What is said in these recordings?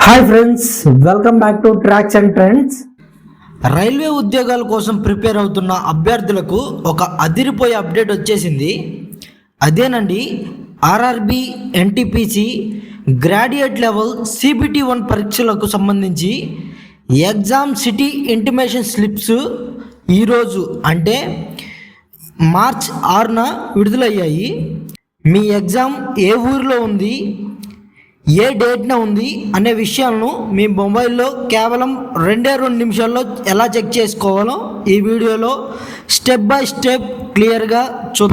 Hi friends, welcome back to tracks and trends. Railway ఉద్యోగాల కోసం prepare అవుతున్న అభ్యర్థులకు ఒక అదిరిపోయే అప్డేట్ వచ్చేసింది. అదేనండి, RRB NTPC graduate level CBT-1 పరీక్షలకు సంబంధించి ఎగ్జామ్ సిటీ ఇంటిమేషన్ స్లిప్స్ ఈరోజు అంటే మార్చ్ 6న విడుదలయ్యాయి. మీ ఎగ్జామ్ ఏ ఊరిలో ఉంది, ఏ డేట్న ఉంది అనే విషయాలను మీ మొబైల్లో కేవలం 2 నిమిషాల్లో ఎలా చెక్ చేసుకోవాలో ఈ వీడియోలో స్టెప్ బై స్టెప్ క్లియర్గా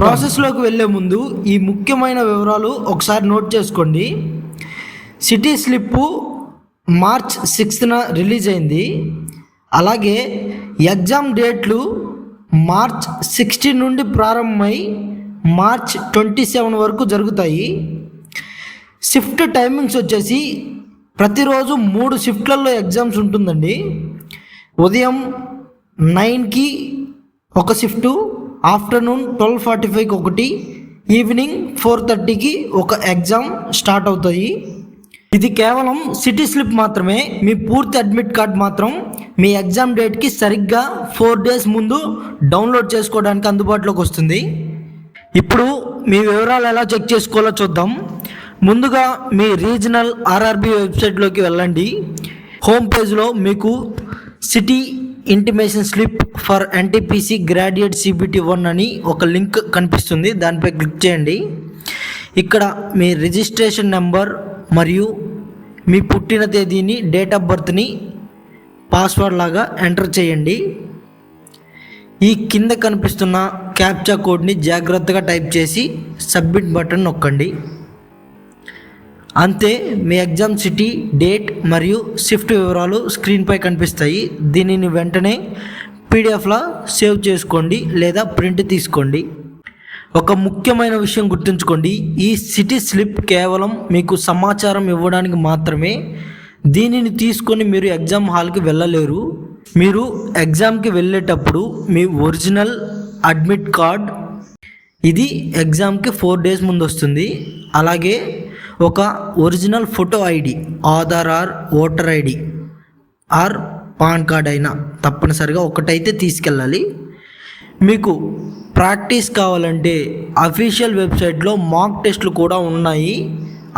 ప్రాసెస్లోకి వెళ్ళే ముందు ఈ ముఖ్యమైన వివరాలు ఒకసారి నోట్ చేసుకోండి. సిటీ స్లిప్పు మార్చ్ 6న రిలీజ్ అయింది. అలాగే ఎగ్జామ్ డేట్లు మార్చ్ 16 నుండి ప్రారంభమై మార్చ్ 27 వరకు జరుగుతాయి. షిఫ్ట్ టైమింగ్స్ వచ్చేసి ప్రతిరోజు 3 షిఫ్ట్లలో ఎగ్జామ్స్ ఉంటుందండి. ఉదయం 9కి ఒక షిఫ్టు, ఆఫ్టర్నూన్ 12:45కి ఒకటి, ఈవినింగ్ 4:30కి ఒక ఎగ్జామ్ స్టార్ట్ అవుతాయి. ఇది కేవలం సిటీ స్లిప్ మాత్రమే. మీ పూర్తి అడ్మిట్ కార్డ్ మాత్రం మీ ఎగ్జామ్ డేట్కి సరిగ్గా 4 డేస్ ముందు డౌన్లోడ్ చేసుకోవడానికి అందుబాటులోకి వస్తుంది. ఇప్పుడు మీ వివరాలు ఎలా చెక్ చేసుకోవాలో చూద్దాం. ముందుగా మీ రీజనల్ ఆర్ఆర్బి వెబ్సైట్లోకి వెళ్ళండి. హోమ్ పేజ్లో మీకు city intimation slip for NTPC graduate CBT-1 అని ఒక లింక్ కనిపిస్తుంది. దానిపై క్లిక్ చేయండి. ఇక్కడ మీ రిజిస్ట్రేషన్ నెంబర్ మరియు మీ పుట్టిన తేదీని, డేట్ ఆఫ్ బర్త్ని పాస్వర్డ్ లాగా ఎంటర్ చేయండి. ఈ కింద కనిపిస్తున్న క్యాప్చా కోడ్ని జాగ్రత్తగా టైప్ చేసి సబ్మిట్ బటన్ నొక్కండి. అంతే, మీ ఎగ్జామ్ సిటీ, డేట్ మరియు షిఫ్ట్ వివరాలు స్క్రీన్పై కనిపిస్తాయి. దీనిని వెంటనే పీడిఎఫ్లా సేవ్ చేసుకోండి లేదా ప్రింట్ తీసుకోండి. ఒక ముఖ్యమైన విషయం గుర్తుంచుకోండి, ఈ సిటీ స్లిప్ కేవలం మీకు సమాచారం ఇవ్వడానికి మాత్రమే. దీనిని తీసుకొని మీరు ఎగ్జామ్ హాల్కి వెళ్ళలేరు. మీరు ఎగ్జామ్కి వెళ్ళేటప్పుడు మీ ఒరిజినల్ అడ్మిట్ కార్డ్, ఇది ఎగ్జామ్కి 4 డేస్ ముందు వస్తుంది. అలాగే ఒక original photo ID, Aadhaar or voter ID or PAN card అయినా తప్పనిసరిగా ఒకటైతే తీసుకెళ్ళాలి. మీకు ప్రాక్టీస్ కావాలంటే అఫీషియల్ వెబ్సైట్లో మాక్ టెస్ట్లు కూడా ఉన్నాయి,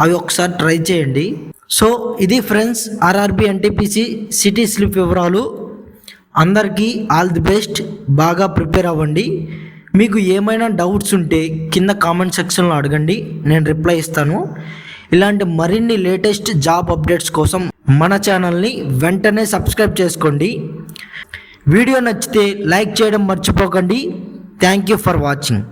అవి ఒకసారి ట్రై చేయండి. సో ఇది friends, RRB NTPC city slip వివరాలు. అందరికీ ఆల్ ది బెస్ట్. బాగా ప్రిపేర్ అవ్వండి. మీకు ఏమైనా డౌట్స్ ఉంటే కింద కామెంట్ సెక్షన్లో అడగండి, నేను రిప్లై ఇస్తాను. ఇలాంటి మరిన్ని లేటెస్ట్ జాబ్ అప్డేట్స్ కోసం మన ఛానల్ని వెంటనే సబ్స్క్రైబ్ చేసుకోండి. వీడియో నచ్చితే లైక్ చేయడం మర్చిపోకండి. Thank you for watching.